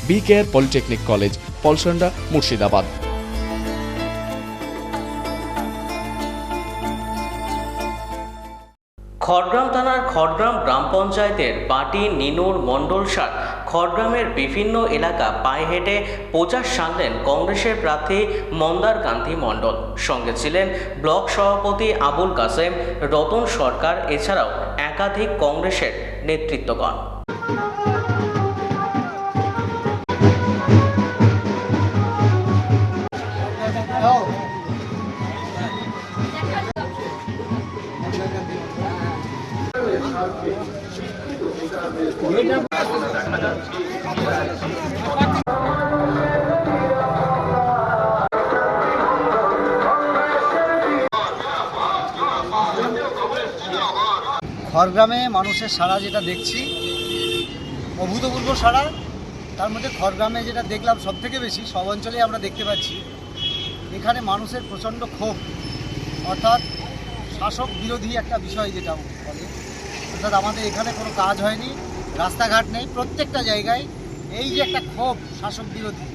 BKR polytechnic college, Palsanda, Murshidabad. Khargram থানার খড়গ্রাম গ্রাম পঞ্চায়েতের বাটি, নিনুর, মণ্ডলসার খড়গ্রামের বিভিন্ন এলাকা পায়ে হেঁটে প্রচার সারলেন কংগ্রেসের প্রার্থী মন্দার কান্তি মণ্ডল। সঙ্গে ছিলেন ব্লক সভাপতি আবুল কাসেম, রতন সরকার, এছাড়াও একাধিক কংগ্রেসের নেতৃত্বগণ। খড়গ্রামে মানুষের সাড়া যেটা দেখছি অভূতপূর্ব সাড়া। তার মধ্যে খড়গ্রামে যেটা দেখলাম সবথেকে বেশি, সব অঞ্চলেই আমরা দেখতে পাচ্ছি এখানে মানুষের প্রচণ্ড ক্ষোভ, অর্থাৎ শাসক বিরোধী একটা বিষয় যেটা বলে, অর্থাৎ আমাদের এখানে কোনো কাজ হয়নি, রাস্তাঘাট নেই, প্রত্যেকটা জায়গায় এই যে একটা ক্ষোভ শাসক বিরোধী,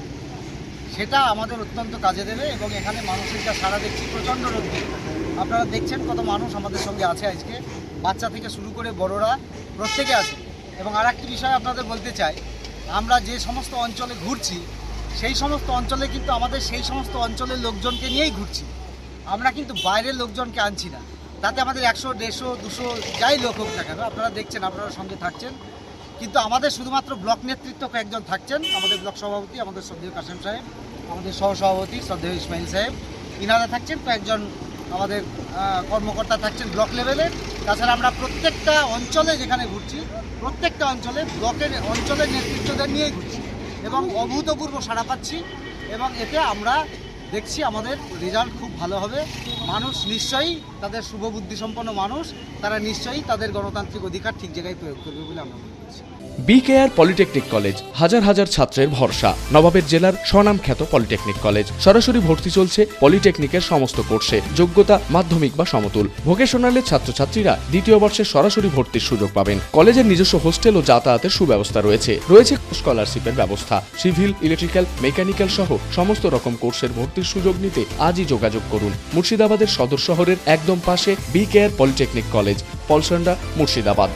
সেটা আমাদের অত্যন্ত কাজে দেবে। এবং এখানে মানুষের যা সাড়া দেখছি প্রচণ্ড রোদ্দুর, আপনারা দেখছেন কত মানুষ আমাদের সঙ্গে আছে আজকে, বাচ্চা থেকে শুরু করে বড়রা প্রত্যেকে আছে। এবং আর একটি বিষয় আপনাদের বলতে চাই, আমরা যে সমস্ত অঞ্চলে ঘুরছি সেই সমস্ত অঞ্চলে কিন্তু আমাদের সেই সমস্ত অঞ্চলের লোকজনকে নিয়েই ঘুরছি, আমরা কিন্তু বাইরের লোকজনকে আনছি না। তাতে আমাদের 100, 150, 200 যাই লোক হোক না কেন, আপনারা দেখছেন, আপনারা সঙ্গে থাকছেন, কিন্তু আমাদের শুধুমাত্র ব্লক নেতৃত্ব কয়েকজন থাকছেন, আমাদের ব্লক সভাপতি আমাদের শ্রদ্ধেয় কাসেম সাহেব, আমাদের সহসভাপতি শ্রদ্ধেয় ইসমাইল সাহেব, ইনারা থাকছেন, কয়েকজন আমাদের কর্মকর্তা থাকছেন ব্লক লেভেলের। তাছাড়া আমরা প্রত্যেকটা অঞ্চলে যেখানে ঘুরছি, প্রত্যেকটা অঞ্চলে ব্লকের অঞ্চলের নেতৃত্বদের নিয়েই ঘুরছি এবং অভূতপূর্ব সাড়া পাচ্ছি। এবং এতে আমরা দেখছি আমাদের রেজাল্ট খুব ভালো হবে। মানুষ নিশ্চয়ই, তাদের শুভবুদ্ধিসম্পন্ন মানুষ, তারা নিশ্চয়ই তাদের গণতান্ত্রিক অধিকার ঠিক জায়গায় প্রয়োগ করবে বলে আমরা মনে করছি। BKR পলিটেকনিক কলেজ, হাজার হাজার ছাত্রের ভরসা। নবাবের জেলার স্বনামখ্যাত পলিটেকনিক কলেজ। সরাসরি ভর্তি চলছে পলিটেকনিকের সমস্ত কোর্সে। যোগ্যতা মাধ্যমিক বা সমতুল। ভোকেশনালের ছাত্রছাত্রীরা দ্বিতীয় বর্ষে সরাসরি ভর্তির সুযোগ পাবেন। কলেজের নিজস্ব হোস্টেল ও যাতায়াতের সুব্যবস্থা রয়েছে। স্কলারশিপের ব্যবস্থা। সিভিল, ইলেকট্রিক্যাল, মেকানিক্যাল সহ সমস্ত রকম কোর্সের ভর্তির সুযোগ নিতে আজই যোগাযোগ করুন। মুর্শিদাবাদের সদর শহরের একদম পাশে BKR polytechnic college, Palsanda, Murshidabad.